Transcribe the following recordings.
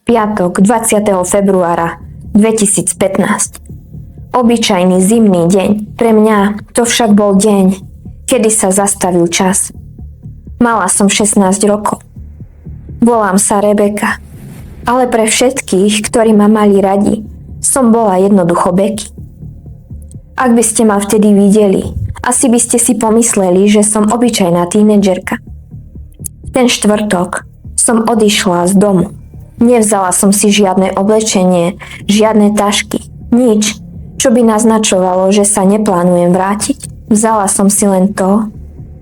Piatok 20. februára 2015. Obyčajný zimný deň. Pre mňa to však bol deň, kedy sa zastavil čas. Mala som 16 rokov. Volám sa Rebeka. Ale pre všetkých, ktorí ma mali radi, som bola jednoducho Beky. Ak by ste ma vtedy videli, asi by ste si pomysleli, že som obyčajná tínedžerka. V ten štvrtok som odišla z domu. Nevzala som si žiadne oblečenie, žiadne tašky, nič, čo by naznačovalo, že sa neplánujem vrátiť. Vzala som si len to,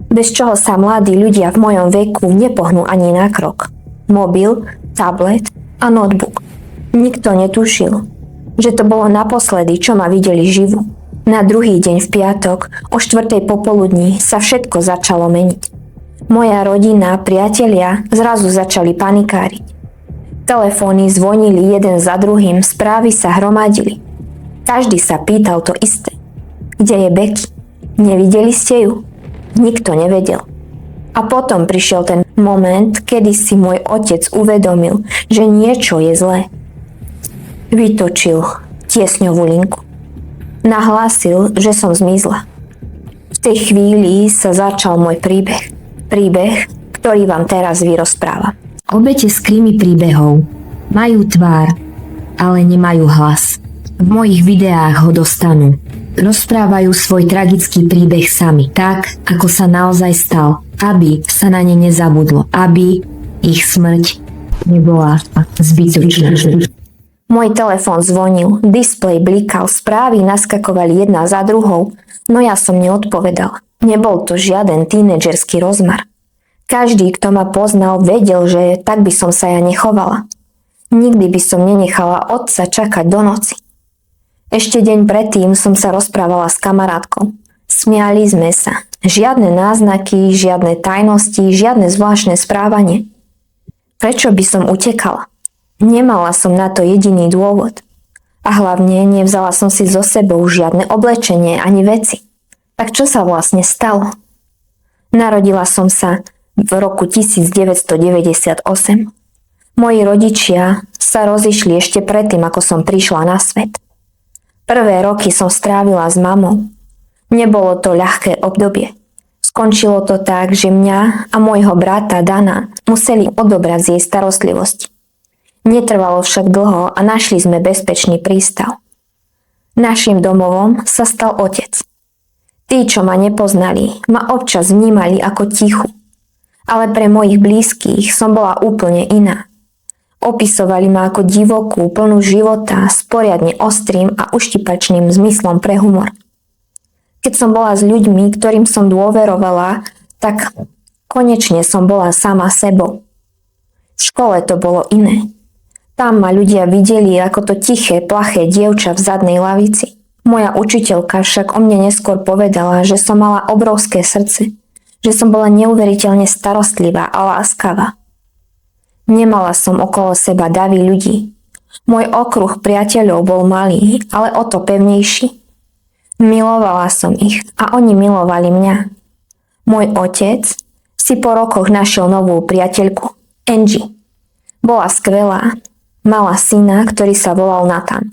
bez čoho sa mladí ľudia v mojom veku nepohnú ani na krok. Mobil, tablet a notebook. Nikto netušil, že to bolo naposledy, čo ma videli živú. Na druhý deň v piatok o 4:00 popoludní sa všetko začalo meniť. Moja rodina, priatelia zrazu začali panikáriť. Telefóny zvonili jeden za druhým, správy sa hromadili. Každý sa pýtal to isté. Kde je Beky? Nevideli ste ju? Nikto nevedel. A potom prišiel ten moment, kedy si môj otec uvedomil, že niečo je zlé. Vytočil tiesňovú linku. Nahlásil, že som zmizla. V tej chvíli sa začal môj príbeh. Príbeh, ktorý vám teraz vyrozprávam. Obete z krimi príbehov majú tvár, ale nemajú hlas. V mojich videách ho dostanú. Rozprávajú svoj tragický príbeh sami, tak, ako sa naozaj stal, aby sa na ne nezabudlo, aby ich smrť nebola zbytočná. Môj telefón zvonil, displej blikal, správy naskakovali jedna za druhou, no ja som neodpovedala. Nebol to žiaden tínedžerský rozmar. Každý, kto ma poznal, vedel, že tak by som sa ja nechovala. Nikdy by som nenechala otca čakať do noci. Ešte deň predtým som sa rozprávala s kamarátkou. Smiali sme sa. Žiadne náznaky, žiadne tajnosti, žiadne zvláštne správanie. Prečo by som utekala? Nemala som na to jediný dôvod. A hlavne nevzala som si so sebou žiadne oblečenie ani veci. Tak čo sa vlastne stalo? Narodila som sa v roku 1998. Moji rodičia sa rozišli ešte predtým, ako som prišla na svet. Prvé roky som strávila s mamou. Nebolo to ľahké obdobie. Skončilo to tak, že mňa a môjho brata Dana museli odobrať z jej starostlivosti. Netrvalo však dlho a našli sme bezpečný prístav. Naším domovom sa stal otec. Tí, čo ma nepoznali, ma občas vnímali ako tichu. Ale pre mojich blízkych som bola úplne iná. Opisovali ma ako divokú, plnú života, s poriadne ostrým a uštipačným zmyslom pre humor. Keď som bola s ľuďmi, ktorým som dôverovala, tak konečne som bola sama sebou. V škole to bolo iné. Tam ma ľudia videli ako to tiché, plaché dievča v zadnej lavici. Moja učiteľka však o mne neskôr povedala, že som mala obrovské srdce, že som bola neuveriteľne starostlivá a láskavá. Nemala som okolo seba davy ľudí. Môj okruh priateľov bol malý, ale o to pevnejší. Milovala som ich a oni milovali mňa. Môj otec si po rokoch našiel novú priateľku, Angie. Bola skvelá, mala syna, ktorý sa volal Nathan.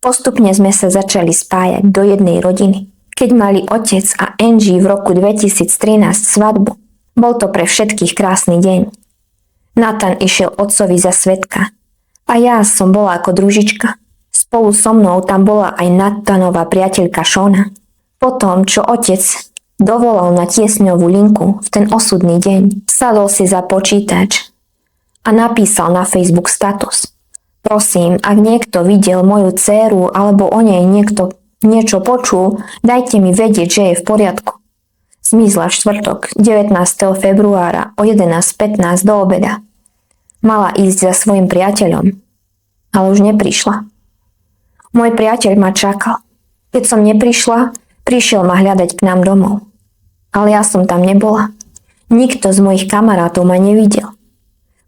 Postupne sme sa začali spájať do jednej rodiny. Keď mali otec a Angie v roku 2013 svadbu, bol to pre všetkých krásny deň. Nathan išiel otcovi za svedka a ja som bola ako družička. Spolu so mnou tam bola aj Nathanova priateľka Shona. Potom, čo otec dovolal na tiesňovú linku v ten osudný deň, sadol si za počítač a napísal na Facebook status. Prosím, ak niekto videl moju dcéru alebo o nej niekto niečo počul, dajte mi vedieť, že je v poriadku. Zmizla v štvrtok 19. februára o 11:15 do obeda. Mala ísť za svojim priateľom, ale už neprišla. Môj priateľ ma čakal. Keď som neprišla, prišiel ma hľadať k nám domov. Ale ja som tam nebola. Nikto z mojich kamarátov ma nevidel.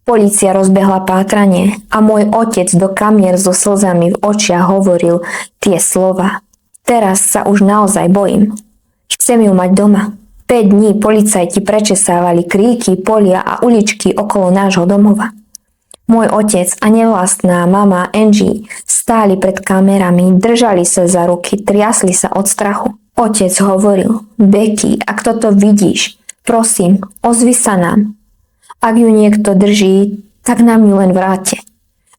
Polícia rozbehla pátranie a môj otec do kamier so slzami v očiach hovoril tie slova. Teraz sa už naozaj bojím. Chcem ju mať doma. 5 dní policajti prečesávali kríky, polia a uličky okolo nášho domova. Môj otec a nevlastná mama Angie stáli pred kamerami, držali sa za ruky, triasli sa od strachu. Otec hovoril: Becky, ak toto vidíš, prosím, ozvi sa nám. Ak ju niekto drží, tak nám ju len vráte.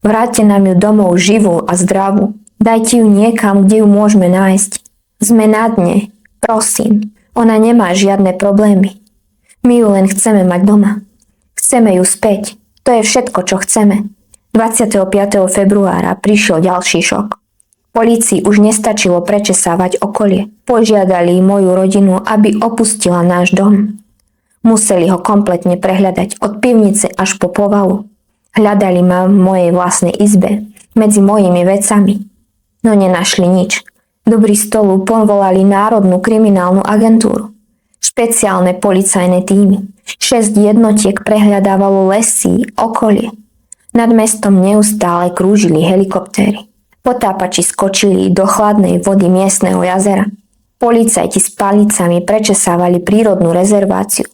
Vráte nám ju domov živú a zdravú. Dajte ju niekam, kde ju môžeme nájsť. Sme na dne, prosím. Ona nemá žiadne problémy. My ju len chceme mať doma. Chceme ju späť. To je všetko, čo chceme. 25. februára prišiel ďalší šok. Polícii už nestačilo prečesávať okolie. Požiadali moju rodinu, aby opustila náš dom. Museli ho kompletne prehľadať od pivnice až po povalu. Hľadali ma v mojej vlastnej izbe, medzi mojimi vecami. No nenašli nič. Do Bristolu povolali Národnú kriminálnu agentúru. Špeciálne policajné týmy. 6 jednotiek prehľadávalo lesy, okolie. Nad mestom neustále krúžili helikoptéry. Potápači skočili do chladnej vody miestneho jazera. Policajti s palicami prečesávali prírodnú rezerváciu.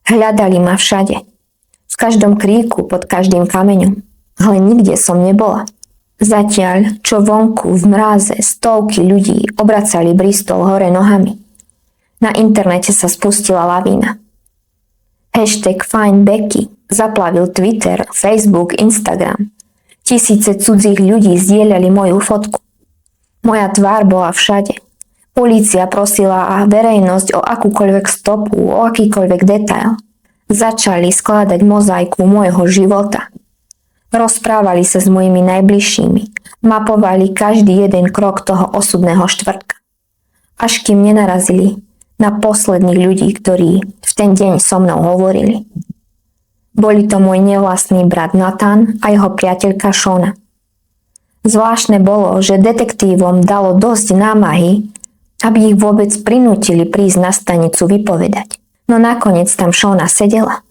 Hľadali ma všade. V každom kríku, pod každým kameňom. Ale nikde som nebola. Zatiaľ, čo vonku v mráze stovky ľudí obracali Bristol hore nohami. Na internete sa spustila lavína. Hashtag Find Becky zaplavil Twitter, Facebook, Instagram. Tisíce cudzích ľudí zdieľali moju fotku. Moja tvár bola všade. Polícia prosila verejnosť o akúkoľvek stopu, o akýkoľvek detail. Začali skladať mozaiku môjho života. Rozprávali sa s mojimi najbližšími. Mapovali každý jeden krok toho osudného štvrtka. Až kým nenarazili na posledných ľudí, ktorí v ten deň so mnou hovorili. Boli to môj nevlastný brat Nathan a jeho priateľka Shona. Zvláštne bolo, že detektívom dalo dosť námahy, aby ich vôbec prinútili prísť na stanicu vypovedať. No nakoniec tam Shona sedela.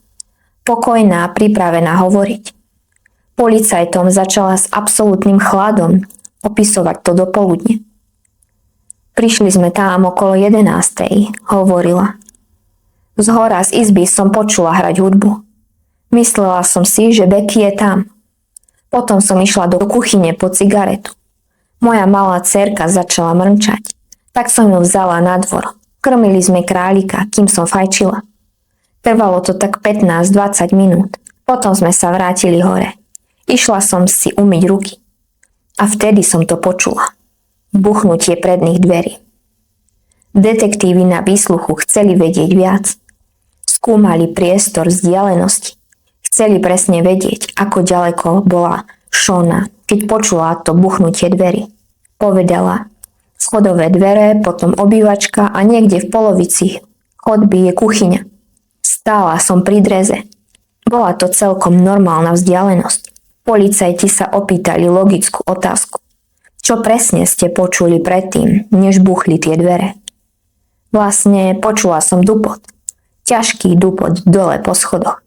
Pokojná a pripravená hovoriť. Policajtom začala s absolútnym chladom opisovať to dopoludne. Prišli sme tam okolo 11:00, hovorila. Zhora z izby som počula hrať hudbu. Myslela som si, že Becky je tam. Potom som išla do kuchyne po cigaretu. Moja malá dcérka začala mrnčať. Tak som ju vzala na dvor. Krmili sme králika, kým som fajčila. Trvalo to tak 15-20 minút. Potom sme sa vrátili hore. Išla som si umyť ruky. A vtedy som to počula. Buchnutie predných dverí. Detektívy na výsluchu chceli vedieť viac. Skúmali priestor vzdialenosti. Chceli presne vedieť, ako ďaleko bola Shona, keď počula to buchnutie dverí. Povedala: schodové dvere, potom obývačka a niekde v polovici chodby je kuchyňa. Stála som pri dreze. Bola to celkom normálna vzdialenosť. Policajti sa opýtali logickú otázku. Čo presne ste počuli predtým, než buchli tie dvere? Vlastne počula som dupot. Ťažký dupot dole po schodoch.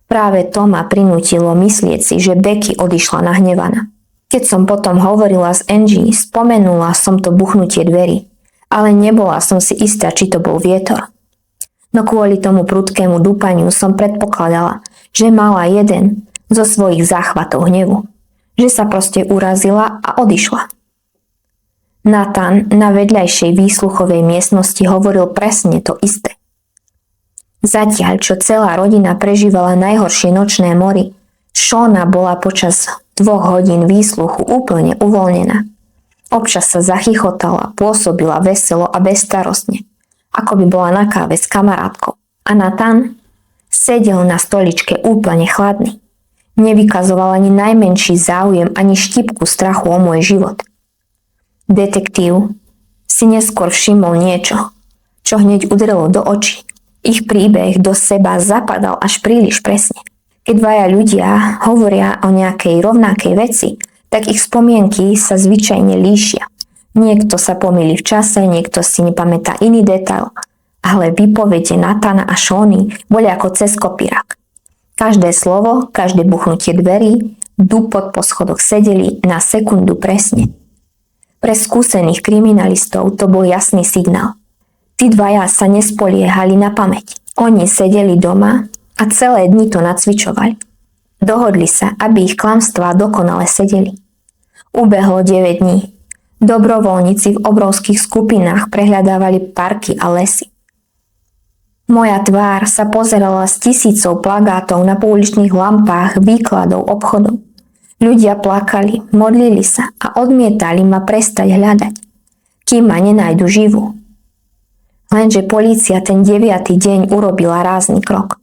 Práve to ma prinútilo myslieť si, že Becky odišla nahnevaná. Keď som potom hovorila s Angie, spomenula som to buchnutie dverí, ale nebola som si istá, či to bol vietor. No kvôli tomu prudkému dúpaniu som predpokladala, že mala jeden zo svojich záchvatov hnevu. Že sa proste urazila a odišla. Nathan na vedľajšej výsluchovej miestnosti hovoril presne to isté. Zatiaľ, čo celá rodina prežívala najhoršie nočné mory, Shona bola počas 2 hodín výsluchu úplne uvoľnená. Občas sa zachychotala, pôsobila veselo a bezstarostne, ako by bola na káve s kamarátkou. A Nathan sedel na stoličke úplne chladný. Nevykazoval ani najmenší záujem, ani štipku strachu o môj život. Detektív si neskôr všimol niečo, čo hneď udrelo do očí. Ich príbeh do seba zapadal až príliš presne. Keď dvaja ľudia hovoria o nejakej rovnakej veci, tak ich spomienky sa zvyčajne líšia. Niekto sa pomýli v čase, niekto si nepamätá iný detail, ale výpovede Nathana a Shony boli ako cez kopírák. Každé slovo, každé buchnutie dverí, dupot po schodoch sedeli na sekundu presne. Pre skúsených kriminalistov to bol jasný signál. Tí dvaja sa nespoliehali na pamäť. Oni sedeli doma a celé dni to nacvičovali. Dohodli sa, aby ich klamstvá dokonale sedeli. Ubehlo 9 dní. Dobrovoľníci v obrovských skupinách prehľadávali parky a lesy. Moja tvár sa pozerala z tisícov plagátov na pouličných lampách, výkladov, obchodov. Ľudia plakali, modlili sa a odmietali ma prestať hľadať, kým ma nenájdu živú. Lenže polícia ten 9. deň urobila rázny krok.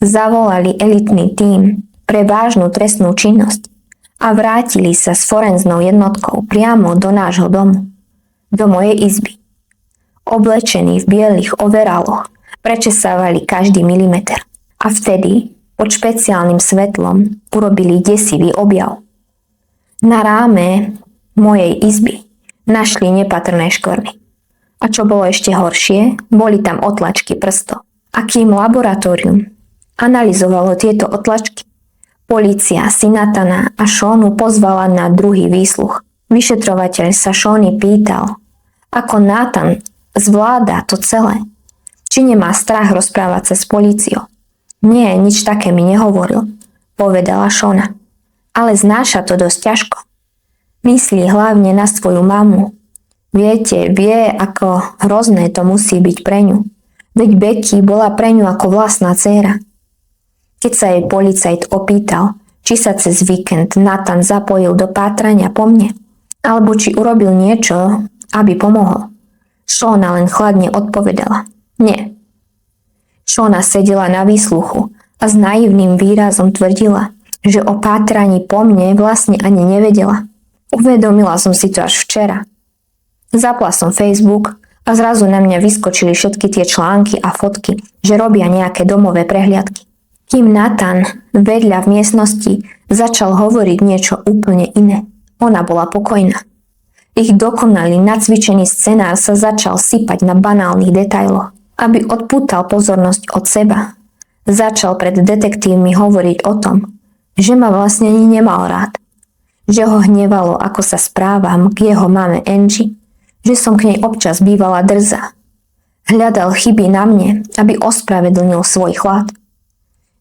Zavolali elitný tím pre vážnu trestnú činnosť a vrátili sa s forenznou jednotkou priamo do nášho domu, do mojej izby. Oblečení v bielých overaloch prečesávali každý milimeter a vtedy pod špeciálnym svetlom urobili desivý objav. Na ráme mojej izby našli nepatrné škvrny. A čo bolo ešte horšie, boli tam otlačky prstov. A kým laboratórium analyzovalo tieto otlačky, polícia si Nathana a Seanu pozvala na druhý výsluch. Vyšetrovateľ sa Seany pýtal, ako Nathan zvláda to celé. Či nemá strach rozprávať sa s políciou. Nie, nič také mi nehovoril, povedala Seana. Ale znáša to dosť ťažko. Myslí hlavne na svoju mamu. Viete, vie, ako hrozné to musí byť pre ňu. Veď Becky bola pre ňu ako vlastná dcéra. Keď sa jej policajt opýtal, či sa cez víkend Nathan zapojil do pátrania po mne, alebo či urobil niečo, aby pomohol, Seana len chladne odpovedala. Nie. Seana sedela na výsluchu a s naivným výrazom tvrdila, že o pátraní po mne vlastne ani nevedela. Uvedomila som si to až včera. Zapla som Facebook a zrazu na mňa vyskočili všetky tie články a fotky, že robia nejaké domové prehliadky. Kým Nathan vedľa v miestnosti začal hovoriť niečo úplne iné. Ona bola pokojná. Ich dokonalý, nacvičený scenár sa začal sypať na banálnych detailoch, aby odpútal pozornosť od seba. Začal pred detektívmi hovoriť o tom, že ma vlastne ani nemal rád. Že ho hnevalo, ako sa správam k jeho mame Angie, že som k nej občas bývala drzá. Hľadal chyby na mne, aby ospravedlnil svoj chlad.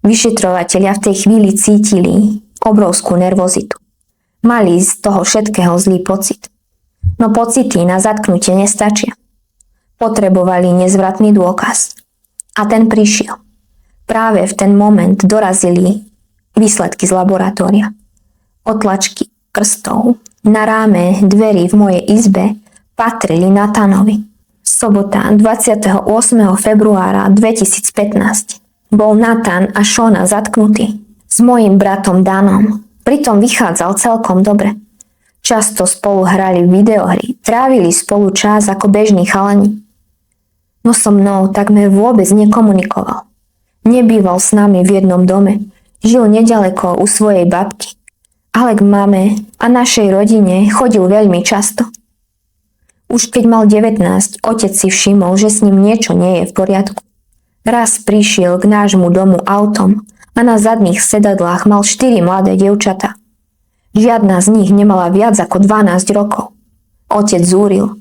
Vyšetrovatelia v tej chvíli cítili obrovskú nervozitu. Mali z toho všetkého zlý pocit. No pocity na zatknutie nestačia. Potrebovali nezvratný dôkaz. A ten prišiel. Práve v ten moment dorazili výsledky z laboratória. Otlačky prstov na ráme dverí v mojej izbe patrili Nathanovi. Sobota 28. februára 2015 bol Nathan a Seana zatknutí s mojím bratom Danom. Pritom vychádzal celkom dobre. Často spolu hrali videohry, trávili spolu čas ako bežní chalani. No so mnou takmer vôbec nekomunikoval. Nebýval s nami v jednom dome, žil nedaleko u svojej babky, ale k mame a našej rodine chodil veľmi často. Už keď mal 19, otec si všimol, že s ním niečo nie je v poriadku. Raz prišiel k nášmu domu autom a na zadných sedadlách mal 4 mladé dievčatá. Žiadna z nich nemala viac ako 12 rokov. Otec zúril.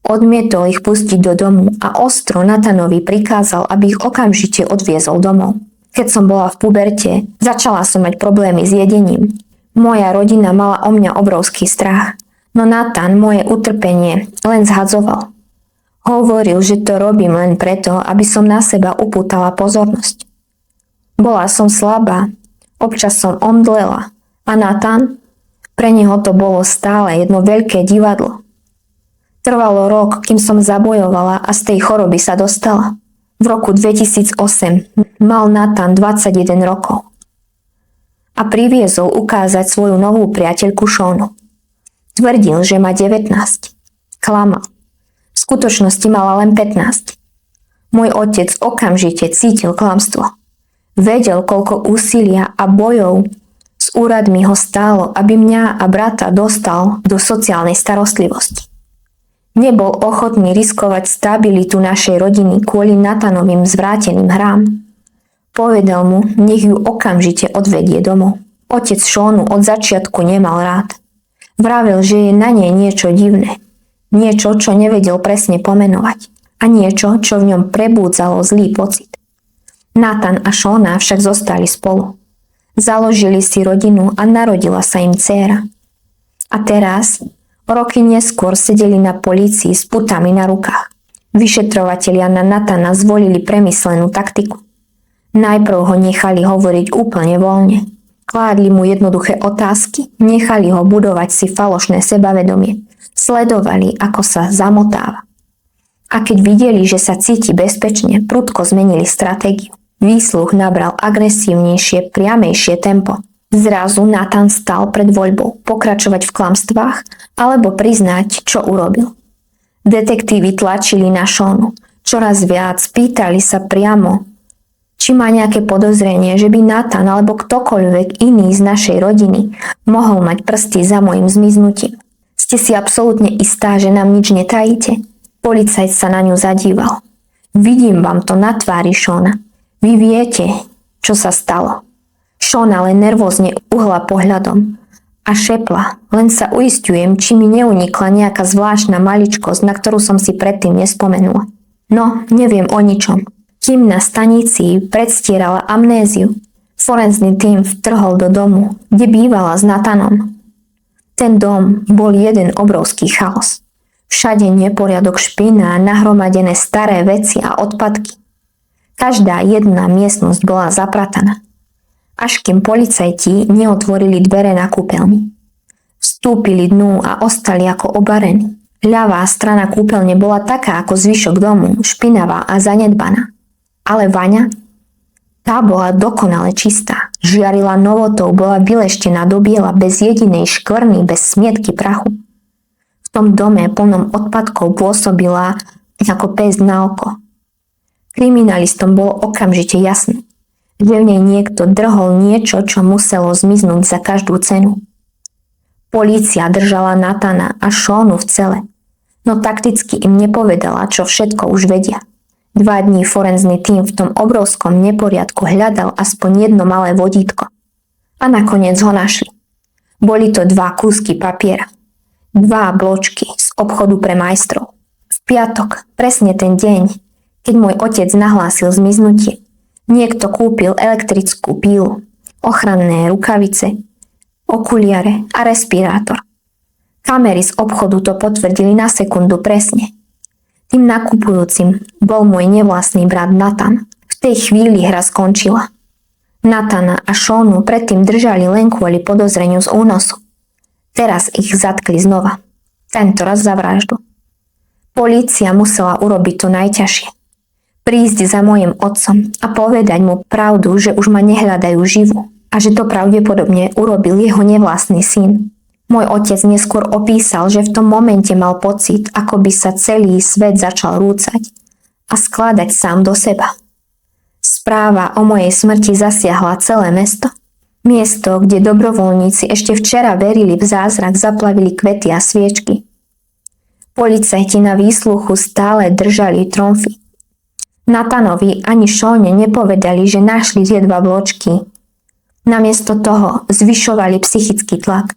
Odmietol ich pustiť do domu a ostro Nathanovi prikázal, aby ich okamžite odviezol domov. Keď som bola v puberte, začala som mať problémy s jedením. Moja rodina mala o mňa obrovský strach, no Nathan moje utrpenie len zhadzoval. Hovoril, že to robím len preto, aby som na seba upútala pozornosť. Bola som slabá, občas som omdlela a Nathan, pre neho to bolo stále jedno veľké divadlo. Trvalo rok, kým som zabojovala a z tej choroby sa dostala. V roku 2008 mal Nathan 21 rokov a priviezol ukázať svoju novú priateľku Seanu. Tvrdil, že má 19. Klamal. V skutočnosti mala len 15. Môj otec okamžite cítil klamstvo. Vedel, koľko úsilia a bojov s úradmi ho stálo, aby mňa a brata dostal do sociálnej starostlivosti. Nebol ochotný riskovať stabilitu našej rodiny kvôli Nathanovým zvráteným hrám. Povedal mu, nech ju okamžite odvedie domov. Otec Seanu od začiatku nemal rád. Vravel, že je na nej niečo divné. Niečo, čo nevedel presne pomenovať. A niečo, čo v ňom prebúdzalo zlý pocit. Nathan a Seana však zostali spolu. Založili si rodinu a narodila sa im dcéra. A teraz, roky neskôr, sedeli na polícii s putami na rukách. Vyšetrovatelia na Nathana zvolili premyslenú taktiku. Najprv ho nechali hovoriť úplne voľne. Kládli mu jednoduché otázky, nechali ho budovať si falošné sebavedomie. Sledovali, ako sa zamotáva. A keď videli, že sa cíti bezpečne, prudko zmenili stratégiu. Výsluch nabral agresívnejšie, priamejšie tempo. Zrazu Nathan stal pred voľbou pokračovať v klamstvách alebo priznať, čo urobil. Detektívy tlačili na Seanu. Čoraz viac pýtali sa priamo, či má nejaké podozrenie, že by Nathan alebo ktokoľvek iný z našej rodiny mohol mať prsty za mojim zmiznutím. Ste si absolútne istá, že nám nič netajíte? Policajt sa na ňu zadíval. Vidím vám to na tvári, Seana. Vy viete, čo sa stalo. Seana len nervózne uhla pohľadom a šepla. Len sa uisťujem, či mi neunikla nejaká zvláštna maličkosť, na ktorú som si predtým nespomenula. No, neviem o ničom. Kým na stanici predstierala amnéziu, forenzný tím vtrhol do domu, kde bývala s Nathanom. Ten dom bol jeden obrovský chaos. Všade neporiadok, špina, nahromadené staré veci a odpadky. Každá jedna miestnosť bola zaprataná. Až kým policajti neotvorili dvere na kúpeľni. Vstúpili dnu a ostali ako obarení. Ľavá strana kúpeľne bola taká ako zvyšok domu, špinavá a zanedbaná. Ale vaňa? Tá bola dokonale čistá. Žiarila novotou, bola vyleštená do biela, bez jedinej škvrny, bez smietky prachu. V tom dome plnom odpadkov pôsobila ako pes na oko. Kriminalistom bolo okamžite jasné, že v nej niekto drhol niečo, čo muselo zmiznúť za každú cenu. Polícia držala Nathana a Seanu v cele, no takticky im nepovedala, čo všetko už vedia. 2 dní forenzný tím v tom obrovskom neporiadku hľadal aspoň jedno malé vodítko. A nakoniec ho našli. Boli to 2 kúsky papiera. 2 bločky z obchodu pre majstrov. V piatok, presne ten deň, keď môj otec nahlásil zmiznutie, niekto kúpil elektrickú pílu, ochranné rukavice, okuliare a respirátor. Kamery z obchodu to potvrdili na sekundu presne. Tým nakupujúcim bol môj nevlastný brat Nathan. V tej chvíli hra skončila. Nathana a Seanu predtým držali len kvôli podozreniu z únosu. Teraz ich zatkli znova. Tentoraz za vraždu. Polícia musela urobiť to najťažšie. Prísť za mojim otcom a povedať mu pravdu, že už ma nehľadajú živú a že to pravdepodobne urobil jeho nevlastný syn. Môj otec neskôr opísal, že v tom momente mal pocit, ako by sa celý svet začal rúcať a skladať sám do seba. Správa o mojej smrti zasiahla celé mesto. Miesto, kde dobrovoľníci ešte včera verili v zázrak, zaplavili kvety a sviečky. Policajti na výsluchu stále držali tromfy. Nathanovi ani Seane nepovedali, že našli tie 2 bločky. Namiesto toho zvyšovali psychický tlak.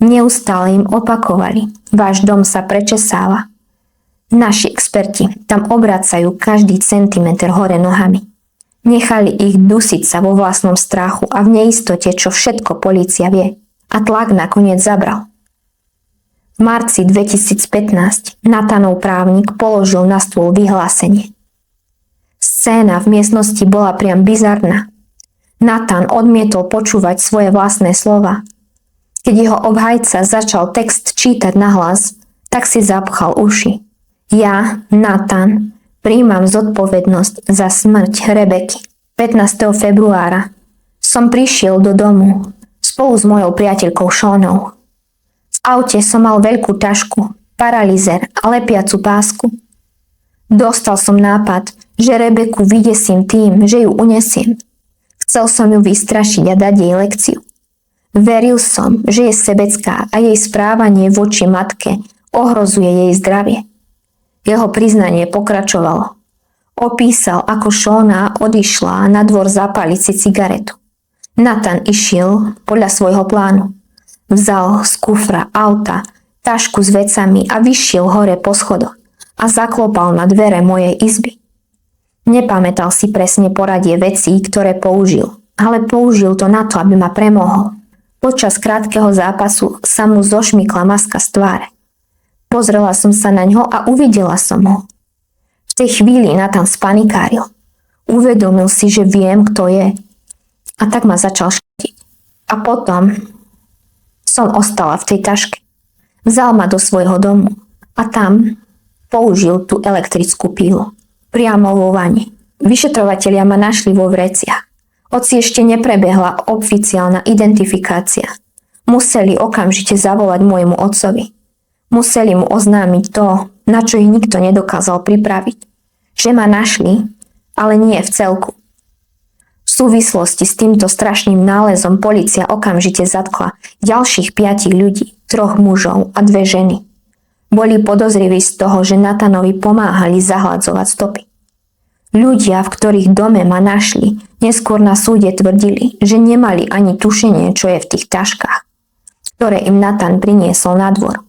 Neustále im opakovali, váš dom sa prečesáva. Naši experti tam obracajú každý centimeter hore nohami. Nechali ich dusiť sa vo vlastnom strachu a v neistote, čo všetko polícia vie. A tlak nakoniec zabral. V marci 2015 Nathanov právnik položil na stôl vyhlásenie. Scéna v miestnosti bola priam bizarná. Nathan odmietol počúvať svoje vlastné slova. Keď jeho obhajca začal text čítať nahlas, tak si zapchal uši. Ja, Nathan, prijímam zodpovednosť za smrť Rebeky. 15. februára som prišiel do domu spolu s mojou priateľkou Seanou. V aute som mal veľkú tašku, paralýzer a lepiacu pásku. Dostal som nápad, že Rebeku vydesím tým, že ju unesiem. Chcel som ju vystrašiť a dať jej lekciu. Veril som, že je sebecká a jej správanie voči matke ohrozuje jej zdravie. Jeho priznanie pokračovalo. Opísal, ako Seana odišla na dvor zapáliť si cigaretu. Nathan išiel podľa svojho plánu. Vzal z kufra auta tašku s vecami a vyšiel hore po schodoch a zaklopal na dvere mojej izby. Nepamätal si presne poradie vecí, ktoré použil. ale použil to na to, aby ma premohol. Počas krátkeho zápasu sa mu zošmykla maska z tváre. Pozrela som sa na ňo a uvidela som ho. V tej chvíli Nathan spanikáril. Uvedomil si, že viem, kto je. A tak ma začal štítiť. A potom som ostala v tej taške. Vzal ma do svojho domu a tam použil tú elektrickú pílu. Priamo vo vani. Vyšetrovatelia ma našli vo vreciach. Hoci ešte neprebehla oficiálna identifikácia. Museli okamžite zavolať môjmu otcovi. Museli mu oznámiť to, na čo ich nikto nedokázal pripraviť. Že ma našli, ale nie v celku. V súvislosti s týmto strašným nálezom polícia okamžite zatkla ďalších 5 ľudí, 3 mužov a 2 ženy. Boli podozriví z toho, že Nathanovi pomáhali zahladzovať stopy. Ľudia, v ktorých dome ma našli, neskôr na súde tvrdili, že nemali ani tušenie, čo je v tých taškách, ktoré im Nathan priniesol na dvor.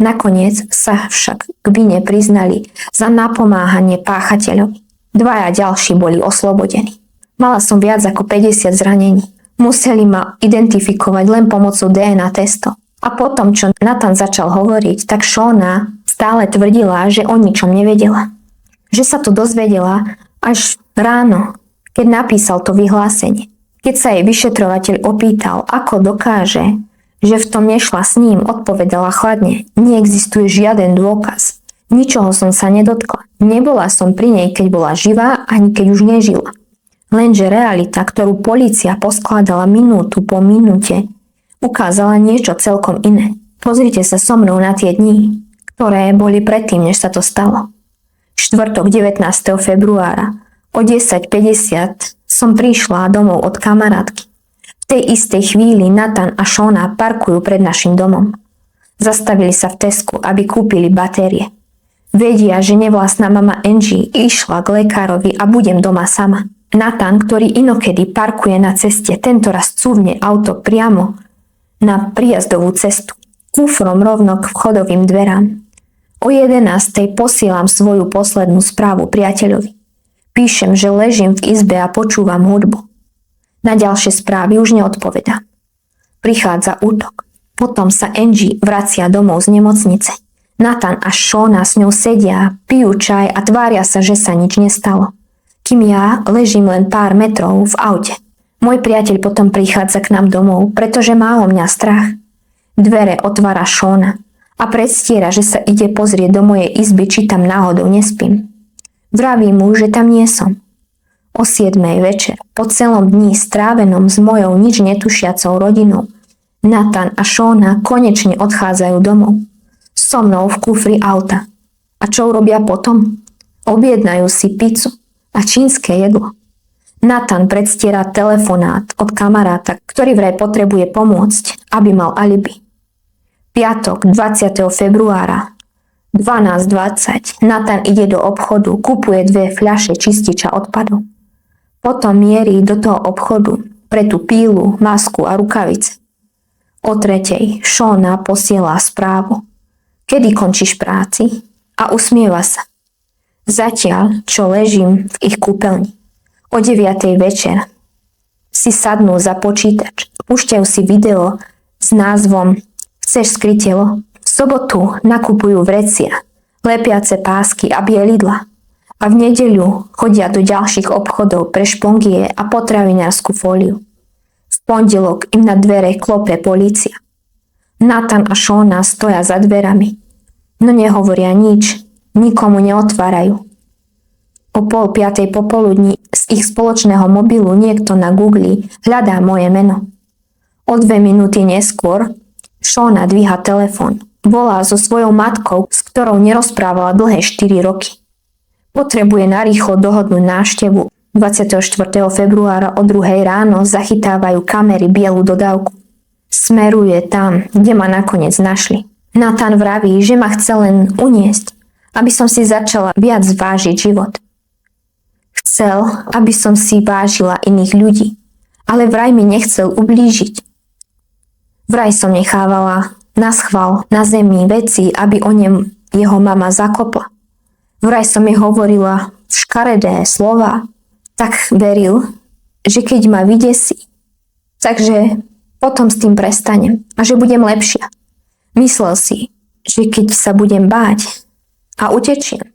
Nakoniec sa však k vine priznali za napomáhanie páchateľovi. 2 ďalší boli oslobodení. Mala som viac ako 50 zranení. Museli ma identifikovať len pomocou DNA testov. A potom, čo Nathan začal hovoriť, tak Shona stále tvrdila, že o ničom nevedela. Že sa to dozvedela až ráno, keď napísal to vyhlásenie. Keď sa jej vyšetrovateľ opýtal, ako dokáže, že v tom nešla s ním, odpovedala chladne: neexistuje žiaden dôkaz. Ničoho som sa nedotkla. Nebola som pri nej, keď bola živá, ani keď už nežila. Lenže realita, ktorú polícia poskladala minútu po minúte, ukázala niečo celkom iné. Pozrite sa so mnou na tie dni, ktoré boli predtým, než sa to stalo. Štvrtok 19. februára o 10:50 som prišla domov od kamarátky. V tej istej chvíli Nathan a Shona parkujú pred našim domom. Zastavili sa v Tesku, aby kúpili batérie. Vedia, že nevlastná mama Angie išla k lekárovi a budem doma sama. Nathan, ktorý inokedy parkuje na ceste, tentoraz cúvne auto priamo na prijazdovú cestu. Kufrom rovno k vchodovým dverám. O 11:00 posielam svoju poslednú správu priateľovi. Píšem, že ležím v izbe a počúvam hudbu. Na ďalšie správy už neodpovedám. Prichádza útok. Potom sa Angie vracia domov z nemocnice. Nathan a Shona s ňou sedia, pijú čaj a tvária sa, že sa nič nestalo. Kým ja ležím len pár metrov v aute. Môj priateľ potom prichádza k nám domov, pretože má o mňa strach. Dvere otvára Shona a predstiera, že sa ide pozrieť do mojej izby, či tam náhodou nespím. Vravím mu, že tam nie som. O 7:00 večer, po celom dni strávenom s mojou nič netušiacou rodinou, Nathan a Shona konečne odchádzajú domov. So mnou v kufri auta. A čo urobia potom? Objednajú si pizzu a čínske jedlo. Nathan predstiera telefonát od kamaráta, ktorý vraj potrebuje pomôcť, aby mal alibi. Piatok 20. februára 12:20 Nathan ide do obchodu, kupuje 2 fľaše čističa odpadu. Potom mierí do toho obchodu pre tú pílu, masku a rukavice. O 3:00 Shona posiela správu: kedy končíš práci? A usmieva sa. Zatiaľ, čo ležím v ich kúpeľni. O 9:00 večer si sadnú za počítač, púšťajú si video s názvom Chceš skryť telo? V sobotu nakupujú vrecia, lepiace pásky a bielidla. A v nedeľu chodia do ďalších obchodov pre špongie a potravinárskú fóliu. V pondelok im na dvere klope polícia. Nathan a Shona stoja za dverami, no nehovoria nič, nikomu neotvárajú. O 4:30 popoludní z ich spoločného mobilu niekto na Google hľadá moje meno. O 2 minúty neskôr Shona dvíha telefón. Volá so svojou matkou, s ktorou nerozprávala dlhé 4 roky. Potrebuje narýchlo dohodnúť návštevu. 24. februára o 2:00 ráno zachytávajú kamery bielu dodávku. Smeruje tam, kde ma nakoniec našli. Nathan vraví, že ma chce len uniesť, aby som si začala viac vážiť život. Chcel, aby som si vážila iných ľudí, ale vraj mi nechcel ublížiť. Vraj som nechávala naschvál na zemi veci, aby o nem jeho mama zakopla. Vraj som jej hovorila škaredé slova, tak veril, že keď ma vydesí, takže potom s tým prestanem a že budem lepšia. Myslel si, že keď sa budem báť a utečiem,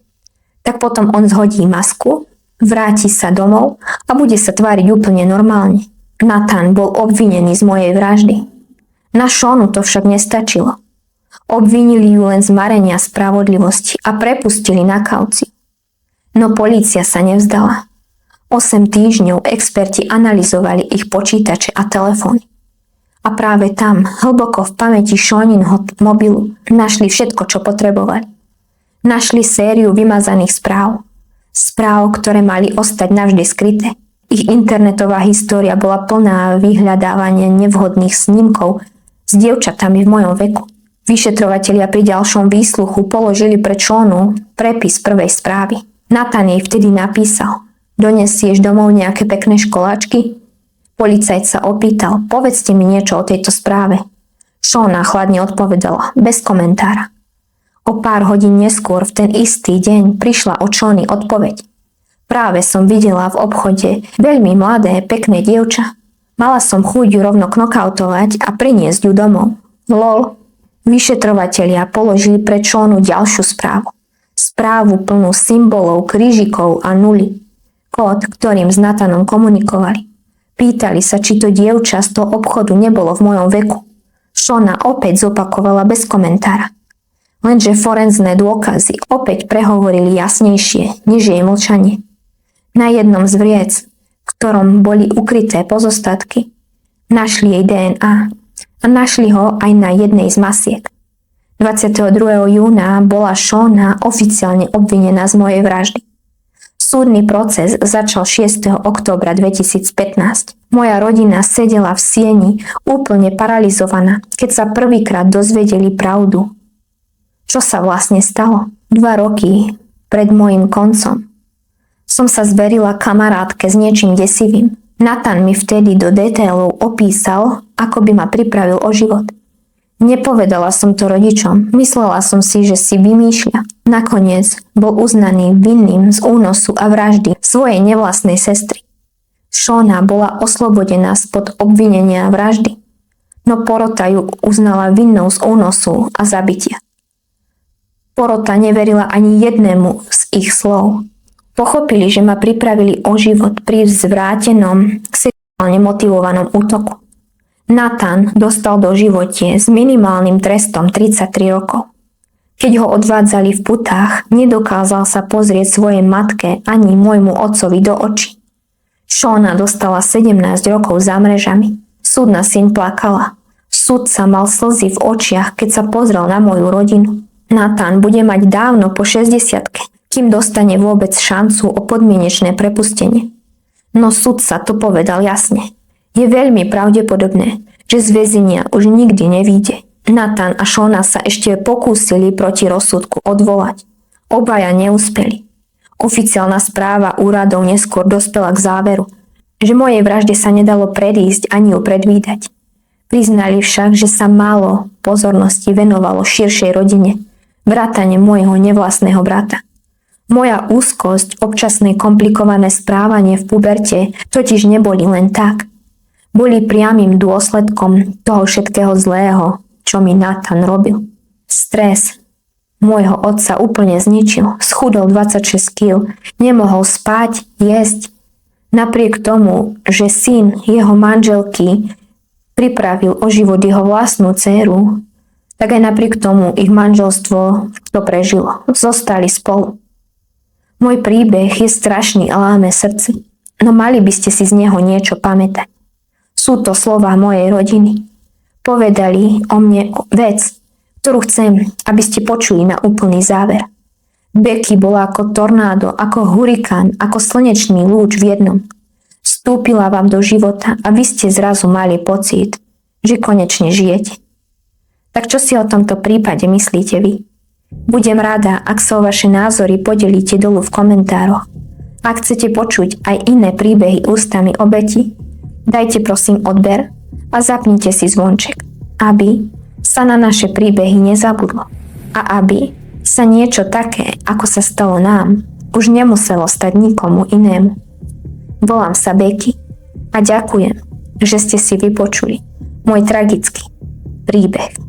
tak potom on zhodí masku, vráti sa domov a bude sa tváriť úplne normálne. Nathan bol obvinený z mojej vraždy. Na Shonu to však nestačilo. Obvinili ju len z marenia spravodlivosti a prepustili na kauciu. No polícia sa nevzdala. 8 týždňov experti analyzovali ich počítače a telefóny. A práve tam, hlboko v pamäti Shoninho mobilu, našli všetko, čo potrebovali. Našli sériu vymazaných správ. Správ, ktoré mali ostať navždy skryté. Ich internetová história bola plná vyhľadávania nevhodných snímkov s dievčatami v mojom veku. Vyšetrovatelia pri ďalšom výsluchu položili pred Shonu prepis prvej správy. Nathan jej vtedy napísal: Donesieš domov nejaké pekné školáčky? Policajt sa opýtal: povedzte mi niečo o tejto správe. Shona chladne odpovedala, bez komentára. O pár hodín neskôr v ten istý deň prišla od Shony odpoveď. Práve som videla v obchode veľmi mladé, pekné dievča. Mala som chuť ju rovno knockoutovať a priniesť ju domov. Lol. Vyšetrovatelia položili pred Shonu ďalšiu správu. Správu plnú symbolov, krížikov a nuly. Kód, ktorým s Nathanom komunikovali. Pýtali sa, či to dievča z toho obchodu nebolo v mojom veku. Shona opäť zopakovala bez komentára. Lenže forenzné dôkazy opäť prehovorili jasnejšie, než jej mlčanie. Na jednom z vriec, v ktorom boli ukryté pozostatky, našli jej DNA a našli ho aj na jednej z masiek. 22. júna bola Shona oficiálne obvinená z mojej vraždy. Súdny proces začal 6. októbra 2015. Moja rodina sedela v sieni, úplne paralizovaná, keď sa prvýkrát dozvedeli pravdu. Čo sa vlastne stalo? 2 roky pred môjim koncom som sa zverila kamarátke s niečím desivým. Nathan mi vtedy do detailov opísal, ako by ma pripravil o život. Nepovedala som to rodičom, myslela som si, že si vymýšľa. Nakoniec bol uznaný vinným z únosu a vraždy svojej nevlastnej sestry. Shona bola oslobodená spod obvinenia vraždy, no porota ju uznala vinnou z únosu a zabitia. Porota neverila ani jednému z ich slov. Pochopili, že ma pripravili o život pri zvrátenom, sexuálne motivovanom útoku. Nathan dostal do živote s minimálnym trestom 33 rokov. Keď ho odvádzali v putách, nedokázal sa pozrieť svojej matke ani môjmu otcovi do očí. Shona dostala 17 rokov za mrežami. Súdna syn plakala. Sudca mal slzy v očiach, keď sa pozrel na moju rodinu. Nathan bude mať dávno po 60-ke, kým dostane vôbec šancu o podmienečné prepustenie. No sudca to povedal jasne. Je veľmi pravdepodobné, že z väzenia už nikdy nevyjde. Nathan a Shona sa ešte pokúsili proti rozsudku odvolať. Obaja neúspeli. Oficiálna správa úradov neskôr dospela k záveru, že mojej vražde sa nedalo predísť ani ju predvídať. Priznali však, že sa málo pozornosti venovalo širšej rodine, vrátane môjho nevlastného brata. Moja úzkosť, občasné komplikované správanie v puberte totiž neboli len tak. Boli priamym dôsledkom toho všetkého zlého, čo mi Nathan robil. Stres môjho otca úplne zničil. Schudol 26 kg, nemohol spať, jesť. Napriek tomu, že syn jeho manželky pripravil o život jeho vlastnú dcéru, tak aj napriek tomu ich manželstvo to prežilo. Zostali spolu. Môj príbeh je strašný a láme srdce, no mali by ste si z neho niečo pamätať. Sú to slová mojej rodiny. Povedali o mne vec, ktorú chcem, aby ste počuli na úplný záver. Becky bola ako tornádo, ako hurikán, ako slnečný lúč v jednom. Vstúpila vám do života a vy ste zrazu mali pocit, že konečne žijete. Tak čo si o tomto prípade myslíte vy? Budem rada, ak sa o vaše názory podelíte dolu v komentároch. Ak chcete počuť aj iné príbehy ústami obeti, dajte prosím odber a zapnite si zvonček, aby sa na naše príbehy nezabudlo a aby sa niečo také, ako sa stalo nám, už nemuselo stať nikomu inému. Volám sa Becky A ďakujem, že ste si vypočuli môj tragický príbeh.